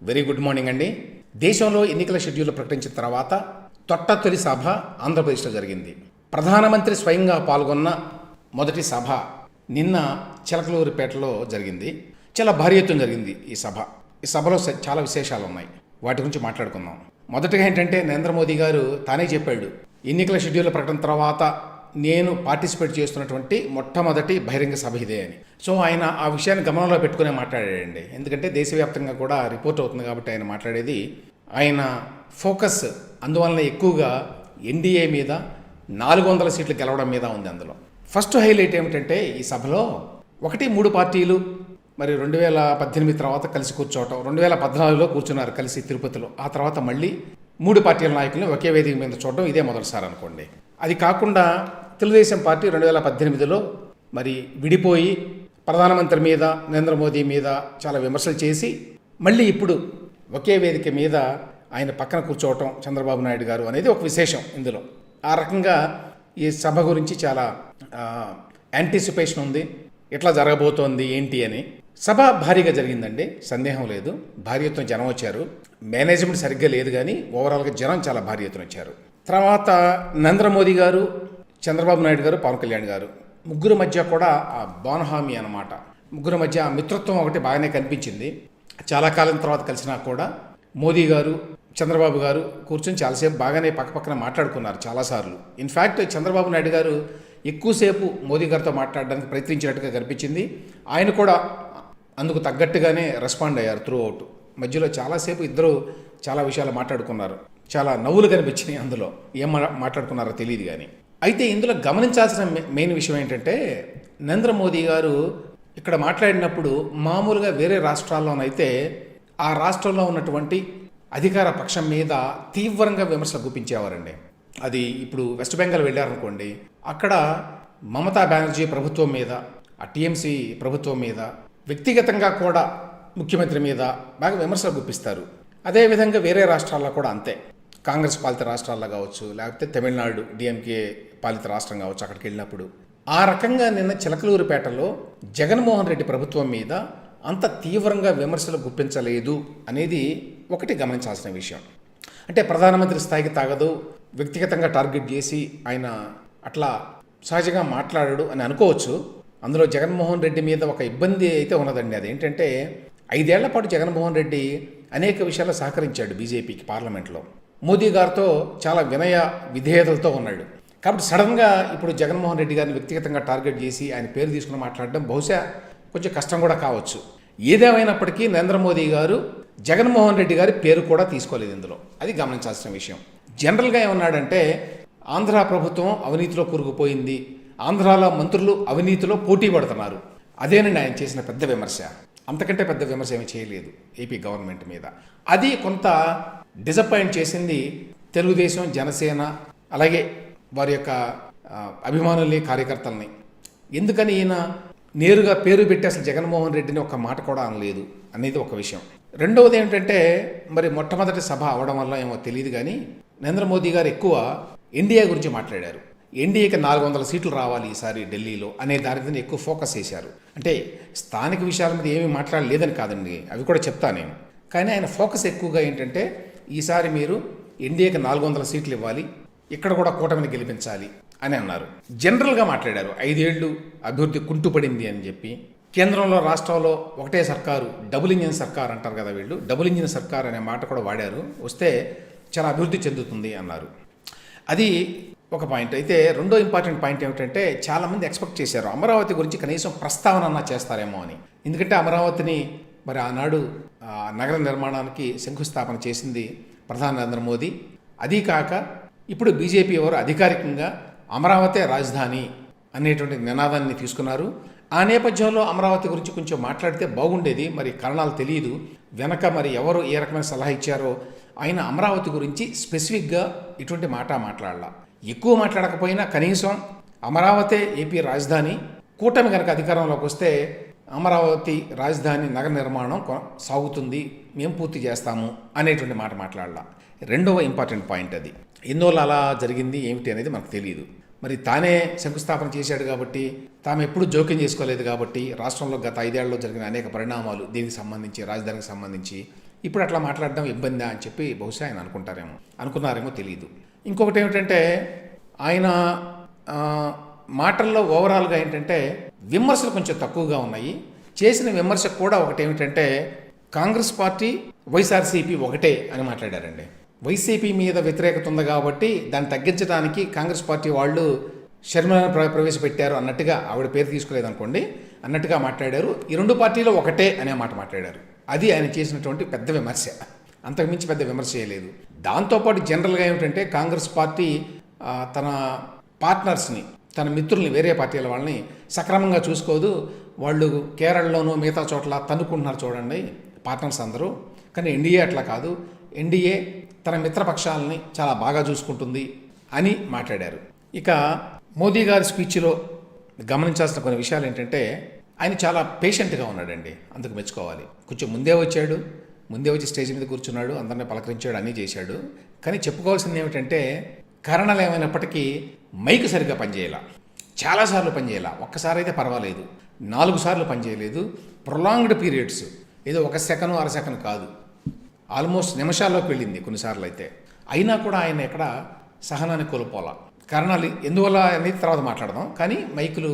Very good morning అండి. దేశంలో ఎన్నికల షెడ్యూల్ ప్రకటించిన తర్వాత తొలి సభ ఆంధ్రప్రదేశ్లో జరిగింది. ప్రధానమంత్రి స్వయంగా పాల్గొన్న మొదటి సభ నిన్న చిలకలూరిపేటలో జరిగింది. చాలా భారీ ఎత్తున జరిగింది ఈ సభ. ఈ సభలో చాలా విశేషాలు ఉన్నాయి, వాటి గురించి మాట్లాడుకుందాం. మొదటగా ఏంటంటే నరేంద్ర మోదీ గారు తానే చెప్పాడు, ఎన్నికల షెడ్యూల్ ప్రకటన తర్వాత నేను పార్టిసిపేట్ చేస్తున్నటువంటి మొట్టమొదటి బహిరంగ సభ ఇదే అని. సో ఆయన ఆ విషయాన్ని గమనంలో పెట్టుకునే మాట్లాడాడండి. ఎందుకంటే దేశవ్యాప్తంగా కూడా రిపోర్ట్ అవుతుంది కాబట్టి ఆయన మాట్లాడేది, ఆయన ఫోకస్ అందువలన ఎక్కువగా ఎన్డీఏ మీద 400 సీట్లు గెలవడం మీద ఉంది. అందులో ఫస్ట్ హైలైట్ ఏమిటంటే ఈ సభలో 3 పార్టీలు మరి 2018 తర్వాత కలిసి కూర్చోవటం, 2014లో కూర్చున్నారు కలిసి తిరుపతిలో. ఆ తర్వాత మళ్ళీ 3 పార్టీల నాయకులను ఒకే వేదిక మీద చూడడం ఇదే మొదటిసారి అనుకోండి. అది కాకుండా తెలుగుదేశం పార్టీ 2018లో మరి విడిపోయి ప్రధానమంత్రి మీద నరేంద్ర మోదీ మీద చాలా విమర్శలు చేసి మళ్ళీ ఇప్పుడు ఒకే వేదిక మీద ఆయన పక్కన కూర్చోవటం చంద్రబాబు నాయుడు గారు అనేది ఒక విశేషం ఇందులో. ఆ రకంగా ఈ సభ గురించి చాలా యాంటిసిపేషన్ ఉంది, ఎట్లా జరగబోతోంది ఏంటి అని. సభ భారీగా జరిగిందండి, సందేహం లేదు. భారీ ఎత్తున జనం వచ్చారు. మేనేజ్మెంట్ సరిగ్గా లేదు కానీ ఓవరాల్గా జనం చాలా భారీ ఎత్తున వచ్చారు. తర్వాత నరేంద్ర మోదీ గారు, చంద్రబాబు నాయుడు గారు, పవన్ కళ్యాణ్ గారు ముగ్గురు మధ్య కూడా ఆ బాన్హామీ అన్నమాట. ముగ్గురు మధ్య ఆ మిత్రత్వం ఒకటి బాగానే కనిపించింది. చాలా కాలం తర్వాత కలిసినా కూడా మోదీ గారు, చంద్రబాబు గారు కూర్చొని చాలాసేపు బాగానే పక్కపక్కన మాట్లాడుకున్నారు చాలాసార్లు. ఇన్ఫ్యాక్ట్ చంద్రబాబు నాయుడు గారు ఎక్కువసేపు మోదీ గారితో మాట్లాడడానికి ప్రయత్నించినట్టుగా కనిపించింది. ఆయన కూడా అందుకు తగ్గట్టుగానే రెస్పాండ్ అయ్యారు త్రూ అవుట్. మధ్యలో చాలాసేపు ఇద్దరు చాలా విషయాలు మాట్లాడుకున్నారు. చాలా నవ్వులు కనిపించినాయి. అందులో ఏం మాట్లాడుకున్నారో తెలియదు కానీ. అయితే ఇందులో గమనించాల్సిన మెయిన్ విషయం ఏంటంటే, నరేంద్ర మోదీ గారు ఇక్కడ మాట్లాడినప్పుడు మామూలుగా వేరే రాష్ట్రాల్లోనైతే ఆ రాష్ట్రంలో ఉన్నటువంటి అధికార పక్షం మీద తీవ్రంగా విమర్శలు గుప్పించేవారండి. అది ఇప్పుడు వెస్ట్ బెంగాల్ వెళ్ళారనుకోండి, అక్కడ మమతా బెనర్జీ ప్రభుత్వం మీద, ఆ టీఎంసీ ప్రభుత్వం మీద, వ్యక్తిగతంగా కూడా ముఖ్యమంత్రి మీద బాగా విమర్శలు గుప్పిస్తారు. అదేవిధంగా వేరే రాష్ట్రాల్లో కూడా అంతే. కాంగ్రెస్ పాలిత రాష్ట్రాల్లో కావచ్చు, లేకపోతే తమిళనాడు డిఎంకే పాలిత రాష్ట్రం కావచ్చు, అక్కడికి వెళ్ళినప్పుడు ఆ రకంగా నిన్న చిలకలూరిపేటలో జగన్మోహన్ రెడ్డి ప్రభుత్వం మీద అంత తీవ్రంగా విమర్శలు గుప్పించలేదు అనేది ఒకటి గమనించాల్సిన విషయం. అంటే ప్రధానమంత్రి స్థాయికి తాగదు, వ్యక్తిగతంగా టార్గెట్ చేసి ఆయన అట్లా సహజంగా మాట్లాడాడు అని అనుకోవచ్చు. అందులో జగన్మోహన్ రెడ్డి మీద ఒక ఇబ్బంది అయితే ఉన్నదండి. అదేంటంటే 5 ఏళ్ల పాటు జగన్మోహన్ రెడ్డి అనేక విషయాల్లో సహకరించాడు బీజేపీకి పార్లమెంట్లో. మోదీ గారితో చాలా వినయ విధేయతలతో ఉన్నాడు. కాబట్టి సడన్గా ఇప్పుడు జగన్మోహన్ రెడ్డి గారిని వ్యక్తిగతంగా టార్గెట్ చేసి ఆయన పేరు తీసుకుని మాట్లాడడం బహుశా కొంచెం కష్టం కూడా కావచ్చు. ఏదేమైనప్పటికీ నరేంద్ర మోదీ గారు జగన్మోహన్ రెడ్డి గారి పేరు కూడా తీసుకోలేదు ఇందులో. అది గమనించాల్సిన విషయం. జనరల్గా ఏమన్నాడంటే, ఆంధ్ర ప్రభుత్వం అవినీతిలో కూరుకుపోయింది, ఆంధ్రాలో మంత్రులు అవినీతిలో పోటీ పడుతున్నారు. అదేనండి ఆయన చేసిన పెద్ద విమర్శ. అంతకంటే పెద్ద విమర్శ ఏమీ చేయలేదు ఏపీ గవర్నమెంట్ మీద. అది కొంత డిసప్పాయింట్ చేసింది తెలుగుదేశం, జనసేన, అలాగే వారి యొక్క అభిమానుల్ని, కార్యకర్తల్ని. ఎందుకని ఈయన నేరుగా పేరు పెట్టి అసలు జగన్మోహన్ రెడ్డిని ఒక మాట కూడా అనలేదు అనేది ఒక విషయం. రెండవది ఏంటంటే, మరి మొట్టమొదటి సభ అవడం వల్ల ఏమో తెలియదు కానీ నరేంద్ర మోదీ గారు ఎక్కువ ఎన్డీఏ గురించి మాట్లాడారు. ఎన్డీఏకి 400 సీట్లు రావాలి ఈసారి ఢిల్లీలో అనే దాని మీద ఎక్కువ ఫోకస్ చేశారు. అంటే స్థానిక విషయాల మీద ఏమీ మాట్లాడలేదని కాదండి, అవి కూడా చెప్తా నేను. కానీ ఆయన ఫోకస్ ఎక్కువగా ఏంటంటే, ఈసారి మీరు ఎన్డీఏకి 400 సీట్లు ఇవ్వాలి, ఇక్కడ కూడా కూటమిని గెలిపించాలి అని అన్నారు. జనరల్గా మాట్లాడారు. 5 ఏళ్ళు అభివృద్ధి కుంటుపడింది అని చెప్పి, కేంద్రంలో రాష్ట్రంలో ఒకటే సర్కారు, డబుల్ ఇంజిన్ సర్కార్ అంటారు కదా వీళ్ళు, డబుల్ ఇంజిన్ సర్కార్ అనే మాట కూడా వాడారు. వస్తే చాలా అభివృద్ధి చెందుతుంది అన్నారు. అది ఒక పాయింట్. అయితే రెండో ఇంపార్టెంట్ పాయింట్ ఏమిటంటే, చాలామంది ఎక్స్పెక్ట్ చేశారు అమరావతి గురించి కనీసం ప్రస్తావన అన్నా చేస్తారేమో అని. ఎందుకంటే అమరావతిని మరి ఆనాడు నగర నిర్మాణానికి శంకుస్థాపన చేసింది ప్రధాని నరేంద్ర మోదీ. అదీ కాక ఇప్పుడు బీజేపీ వారు అధికారికంగా అమరావతి రాజధాని అనేటువంటి నినాదాన్ని తీసుకున్నారు. ఆ నేపథ్యంలో అమరావతి గురించి కొంచెం మాట్లాడితే బాగుండేది. మరి కారణాలు తెలియదు వెనక, మరి ఎవరు ఏ రకమైన సలహా ఇచ్చారో. ఆయన అమరావతి గురించి స్పెసిఫిక్గా ఇటువంటి మాట మాట్లాడాల. ఎక్కువ మాట్లాడకపోయినా కనీసం అమరావతి ఏపీ రాజధాని, కూటమి కనుక అధికారంలోకి వస్తే అమరావతి రాజధాని నగర నిర్మాణం సాగుతుంది, మేము పూర్తి చేస్తాము అనేటువంటి మాట మాట్లాడాల. రెండవ ఇంపార్టెంట్ పాయింట్ అది. ఎన్నోళ్ళు అలా జరిగింది ఏమిటి అనేది మనకు తెలియదు. మరి తానే శంకుస్థాపన చేశాడు కాబట్టి, తాము ఎప్పుడు జోక్యం చేసుకోలేదు కాబట్టి, రాష్ట్రంలో గత 5 ఏళ్లలో జరిగిన అనేక పరిణామాలు దీనికి సంబంధించి, రాజధానికి సంబంధించి ఇప్పుడు అట్లా మాట్లాడడం ఇబ్బందా అని చెప్పి బహుశా ఆయన అనుకున్నారేమో తెలియదు. ఇంకొకటి ఏమిటంటే ఆయన మాటల్లో ఓవరాల్గా ఏంటంటే విమర్శలు కొంచెం తక్కువగా ఉన్నాయి. చేసిన విమర్శ కూడా ఒకటి ఏమిటంటే కాంగ్రెస్ పార్టీ వైఎస్ఆర్సీపీ ఒకటే అని మాట్లాడారండి. వైసీపీ మీద వ్యతిరేకత ఉంది కాబట్టి దాన్ని తగ్గించడానికి కాంగ్రెస్ పార్టీ వాళ్ళు షర్మిలను ప్రవేశపెట్టారు అన్నట్టుగా, ఆవిడ పేరు తీసుకోలేదు అనుకోండి, అన్నట్టుగా మాట్లాడారు. ఈ రెండు పార్టీలు ఒకటే అనే మాట మాట్లాడారు. అది ఆయన చేసినటువంటి పెద్ద విమర్శ, అంతకుమించి పెద్ద విమర్శ చేయలేదు. దాంతోపాటు జనరల్గా ఏమిటంటే కాంగ్రెస్ పార్టీ తన పార్ట్నర్స్ని, తన మిత్రుల్ని, వేరే పార్టీల వాళ్ళని సక్రమంగా చూసుకోదు. వాళ్ళు కేరళలోనూ మిగతా చోట్ల తన్నుకుంటున్నారు చూడండి పార్ట్నర్స్ అందరూ. కానీ ఎన్డీఏ అట్లా కాదు, ఎన్డీఏ తన మిత్రపక్షాలని చాలా బాగా చూసుకుంటుంది అని మాట్లాడారు. ఇక మోదీ గారి స్పీచ్లో గమనించాల్సిన కొన్ని విషయాలు ఏంటంటే ఆయన చాలా పేషెంట్గా ఉన్నాడండి, అందుకు మెచ్చుకోవాలి. కొంచెం ముందే వచ్చి స్టేజ్ మీద కూర్చున్నాడు, అందరినీ పలకరించాడు, అన్నీ చేశాడు. కానీ చెప్పుకోవాల్సింది ఏమిటంటే కారణాలు ఏమైనప్పటికీ మైక్ సరిగ్గా పనిచేయాల, చాలాసార్లు పనిచేయాల. ఒక్కసారి అయితే పర్వాలేదు, 4 సార్లు పనిచేయలేదు. ప్రొలాంగ్డ్ పీరియడ్స్, ఏదో 1 సెకను 1/2 సెకను కాదు, ఆల్మోస్ట్ నిమిషాల్లోకి వెళ్ళింది కొన్నిసార్లు అయితే. అయినా కూడా ఆయన ఎక్కడ సహనాన్ని కోల్పోలా. కారణాలు ఎందువల్ల అనేది తర్వాత మాట్లాడదాం. కానీ మైకులు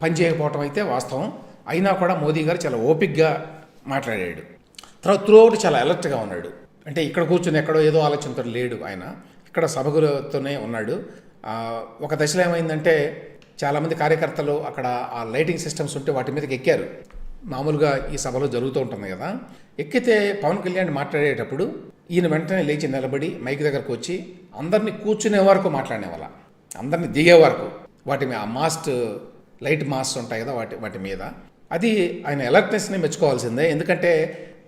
పనిచేయకపోవటం అయితే వాస్తవం. అయినా కూడా మోదీ గారు చాలా ఓపిక్గా మాట్లాడాడు. తర్వాత త్రూఅవుట్ చాలా అలర్ట్గా ఉన్నాడు. అంటే ఇక్కడ కూర్చుని ఎక్కడో ఏదో ఆలోచనతో లేడు ఆయన, ఇక్కడ సభకులతోనే ఉన్నాడు. ఒక దశలో ఏమైందంటే చాలామంది కార్యకర్తలు అక్కడ ఆ లైటింగ్ సిస్టమ్స్ ఉంటే వాటి మీదకి ఎక్కారు. మామూలుగా ఈ సభలో జరుగుతూ ఉంటుంది కదా. ఎక్కితే పవన్ కళ్యాణ్ మాట్లాడేటప్పుడు ఈయన వెంటనే లేచి నిలబడి మైక్ దగ్గరకు వచ్చి అందరినీ కూర్చునే వరకు మాట్లాడేవాళ్ళ, అందరినీ దిగే వరకు. వాటి మీద మాస్ట్ లైట్ మాస్ట్ ఉంటాయి కదా, వాటి మీద. అది ఆయన అలర్ట్నెస్ని మెచ్చుకోవాల్సిందే. ఎందుకంటే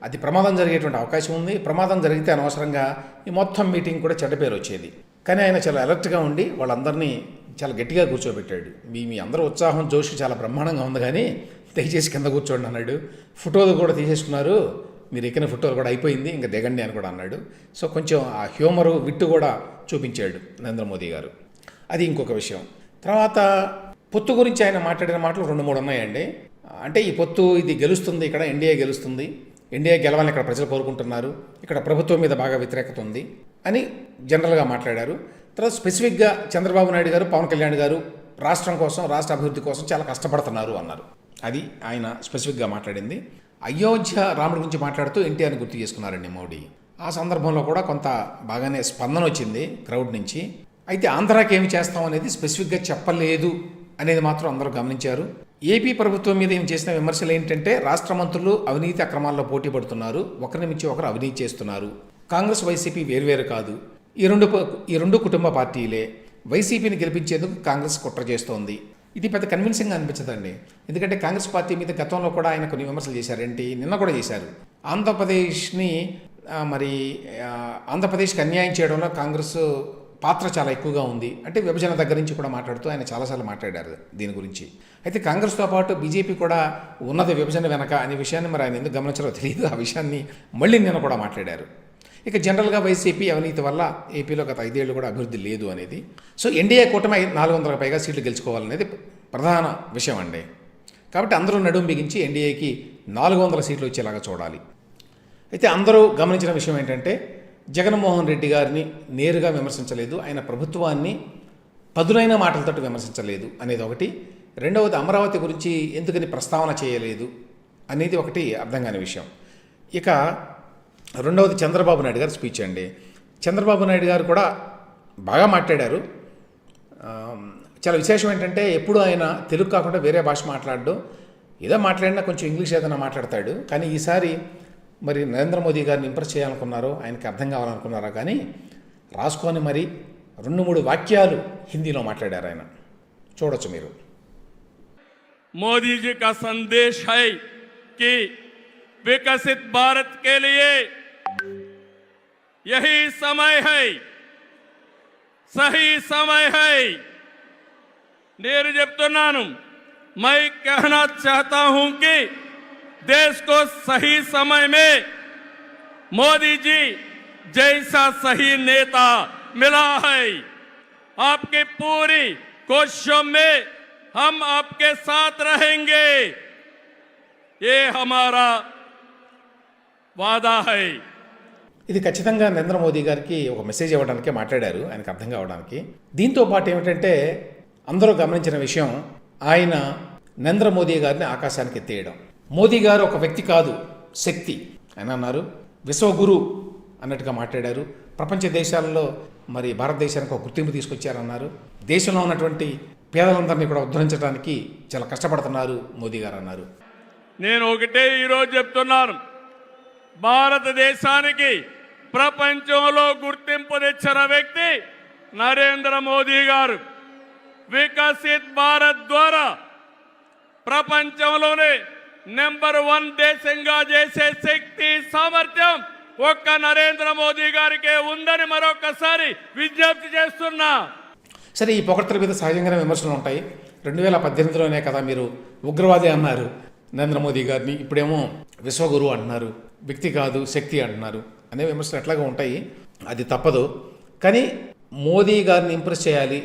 అది ప్రమాదం జరిగేటువంటి అవకాశం ఉంది. ప్రమాదం జరిగితే అనవసరంగా ఈ మొత్తం మీటింగ్ కూడా చెడ్డ పేరు వచ్చేది. కానీ ఆయన చాలా అలర్ట్గా ఉండి వాళ్ళందరినీ చాలా గట్టిగా కూర్చోబెట్టాడు. మీ అందరూ ఉత్సాహం జోష్ చాలా బ్రహ్మాండంగా ఉంది, కానీ దయచేసి కింద కూర్చోండి అన్నాడు. ఫోటోలు కూడా తీసేసుకున్నారు, మీరు ఎక్కిన ఫోటోలు కూడా అయిపోయింది, ఇంకా దిగండి అని కూడా అన్నాడు. సో కొంచెం ఆ హ్యూమరు విట్టు కూడా చూపించాడు నరేంద్ర మోదీ గారు. అది ఇంకొక విషయం. తర్వాత పొత్తు గురించి ఆయన మాట్లాడిన మాటలు 2-3 ఉన్నాయండి. అంటే ఈ పొత్తు ఇది గెలుస్తుంది, ఇక్కడ ఎన్డీఏ గెలుస్తుంది, ఎన్డీఏ గెలవాలని ఇక్కడ ప్రజలు కోరుకుంటున్నారు, ఇక్కడ ప్రభుత్వం మీద బాగా వ్యతిరేకత ఉంది అని జనరల్గా మాట్లాడారు. తర్వాత స్పెసిఫిక్గా చంద్రబాబు నాయుడు గారు, పవన్ కళ్యాణ్ గారు రాష్ట్రం కోసం, రాష్ట్ర అభివృద్ధి కోసం చాలా కష్టపడుతున్నారు అన్నారు. అది ఆయన స్పెసిఫిక్గా మాట్లాడింది. అయోధ్య రాముడి గురించి మాట్లాడుతూ ఎన్టీఆర్ని గుర్తు చేసుకున్నారండి మోడీ. ఆ సందర్భంలో కూడా కొంత బాగానే స్పందన వచ్చింది క్రౌడ్ నుంచి. అయితే ఆంధ్రాకి ఏమి చేస్తాం అనేది స్పెసిఫిక్గా చెప్పలేదు అనేది మాత్రం అందరూ గమనించారు. ఏపీ ప్రభుత్వం మీద ఏం చేసిన విమర్శలు ఏంటంటే రాష్ట్ర మంత్రులు అవినీతి అక్రమాల్లో పోటీ పడుతున్నారు, ఒకరి నుంచి ఒకరు అవినీతి చేస్తున్నారు, కాంగ్రెస్ వైసీపీ వేర్వేరు కాదు, ఈ రెండు కుటుంబ పార్టీలే, వైసీపీని గెలిపించేందుకు కాంగ్రెస్ కుట్ర చేస్తోంది. ఇది పెద్ద కన్విన్సింగ్గా అనిపించదండి. ఎందుకంటే కాంగ్రెస్ పార్టీ మీద గతంలో కూడా ఆయన కొన్ని విమర్శలు చేశారేంటి, నిన్న కూడా చేశారు. ఆంధ్రప్రదేశ్కి అన్యాయం చేయడంలో కాంగ్రెస్ పాత్ర చాలా ఎక్కువగా ఉంది అంటే విభజన దగ్గర నుంచి కూడా మాట్లాడుతూ ఆయన చాలాసార్లు మాట్లాడారు దీని గురించి. అయితే కాంగ్రెస్తో పాటు బీజేపీ కూడా ఉన్నది విభజన వెనక అనే విషయాన్ని మరి ఆయన ఎందుకు గమనించారో తెలియదు. ఆ విషయాన్ని మళ్ళీ నిన్న కూడా మాట్లాడారు. ఇక జనరల్గా వైసీపీ అవినీతి వల్ల ఏపీలో గత 5 ఏళ్ళు కూడా అభివృద్ధి లేదు అనేది. సో ఎన్డీఏ కూటమి 400కు పైగా సీట్లు గెలుచుకోవాలనేది ప్రధాన విషయం అండి. కాబట్టి అందరూ నడుం బిగించి ఎన్డీఏకి 400 సీట్లు వచ్చేలాగా చూడాలి. అయితే అందరూ గమనించిన విషయం ఏంటంటే జగన్మోహన్ రెడ్డి గారిని నేరుగా విమర్శించలేదు, ఆయన ప్రభుత్వాన్ని పదునైన మాటలతో విమర్శించలేదు అనేది ఒకటి. రెండవది అమరావతి గురించి ఎందుకని ప్రస్తావన చేయలేదు అనేది ఒకటి అర్థం కాని విషయం. ఇక రెండవది చంద్రబాబు నాయుడు గారి స్పీచ్ అండి. చంద్రబాబు నాయుడు గారు కూడా బాగా మాట్లాడారు. చాలా విశేషం ఏంటంటే ఎప్పుడు ఆయన తెలుగు కాకుండా వేరే భాష మాట్లాడడు, ఏదో మాట్లాడినా కొంచెం ఇంగ్లీష్ ఏదైనా మాట్లాడతాడు. కానీ ఈసారి మరి నరేంద్ర మోదీ గారిని ఇంప్రెస్ చేయాలనుకున్నారో, ఆయనకి అర్థం కావాలనుకున్నారో కానీ రాసుకొని మరి 2-3 వాక్యాలు హిందీలో మాట్లాడారు ఆయన. చూడొచ్చు మీరు. मोदी जी का संदेश है कि विकसित भारत के लिए यही समय है, सही समय है. నేను చెప్తున్నాను, मैं कहना चाहता हूं कि देश को सही समय में मोदी जी जैसा सही नेता मिला है. आपकी पूरी कोशिशों में हम आपके साथ रहेंगे, ये हमारा वादा है. ఇది ఖచ్చితంగా నరేంద్ర మోదీ గారికి ఒక మెసేజ్ ఇవ్వడానికే మాట్లాడారు, ఆయనకు అర్థం కావడానికి. దీంతో పాటు ఏమిటంటే అందరూ గమనించిన విషయం, ఆయన నరేంద్ర మోదీ గారిని ఆకాశానికి ఎత్తేయడం. మోదీ గారు ఒక వ్యక్తి కాదు, శక్తి ఆయన అన్నారు. విశ్వగురు అన్నట్టుగా మాట్లాడారు. ప్రపంచ దేశాలలో మరి భారతదేశానికి ఒక గుర్తింపు తీసుకొచ్చారన్నారు. దేశంలో ఉన్నటువంటి పేదలందరినీ కూడా ఉద్ధరించడానికి చాలా కష్టపడుతున్నారు మోదీ గారు అన్నారు. నేను ఒకటే ఈరోజు చెప్తున్నాను, భారతదేశానికి ప్రపంచంలో గుర్తింపు తెచ్చిన వ్యక్తి నరేంద్ర మోదీ గారు. వికసిత్ భారత్ ద్వారా ప్రపంచంలోనే నెంబర్ 1 దేశంగా చేసే శక్తి సామర్థ్యం ఒక్క నరేంద్ర మోదీ గారికే ఉందని మరొకసారి విజ్ఞప్తి చేస్తున్నా. సరే, ఈ పొగడ్తల మీద సహజంగానే విమర్శలు ఉంటాయి. 2018లోనే కదా మీరు ఉగ్రవాది అన్నారు నరేంద్ర మోదీ గారిని, ఇప్పుడేమో విశ్వగురు అంటున్నారు, వ్యక్తి కాదు శక్తి అంటున్నారు అనే విమర్శలు ఎట్లాగా ఉంటాయి. అది తప్పదు. కానీ మోదీ గారిని ఇంప్రెస్ చేయాలి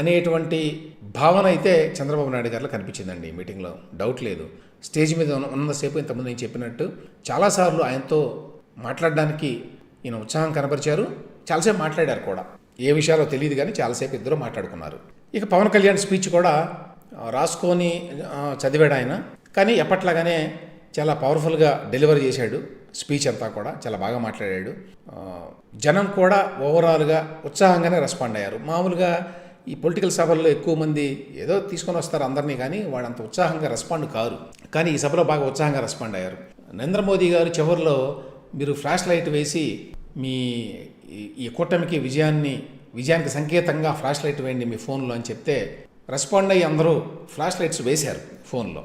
అనేటువంటి భావన అయితే చంద్రబాబు నాయుడు గారిలో కనిపించిందండి ఈ మీటింగ్లో, డౌట్ లేదు. స్టేజ్ మీద ఉన్నంతసేపు ఇంతకుముందు నేను చెప్పినట్టు చాలాసార్లు ఆయనతో మాట్లాడడానికి ఈయన ఉత్సాహం కనపరిచారు, చాలాసేపు మాట్లాడారు కూడా. ఏ విషయాలో తెలియదు కానీ చాలాసేపు ఇద్దరు మాట్లాడుకున్నారు. ఇక పవన్ కళ్యాణ్ స్పీచ్ కూడా రాసుకొని చదివాడు ఆయన, కానీ ఎప్పట్లాగానే చాలా పవర్ఫుల్గా డెలివరీ చేశాడు. స్పీచ్ అంతా కూడా చాలా బాగా మాట్లాడాడు. జనం కూడా ఓవరాల్గా ఉత్సాహంగానే రెస్పాండ్ అయ్యారు. మామూలుగా ఈ పొలిటికల్ సభల్లో ఎక్కువ మంది ఏదో తీసుకొని వస్తారు అందరినీ, కానీ వాడంత ఉత్సాహంగా రెస్పాండ్ కారు. కానీ ఈ సభలో బాగా ఉత్సాహంగా రెస్పాండ్ అయ్యారు. నరేంద్ర మోదీ గారు చివరిలో మీరు ఫ్లాష్ లైట్ వేసి మీ ఈ కూటమికి విజయానికి సంకేతంగా ఫ్లాష్ లైట్ వేయండి మీ ఫోన్లో అని చెప్తే రెస్పాండ్ అయ్యి అందరూ ఫ్లాష్ లైట్స్ వేశారు ఫోన్లో.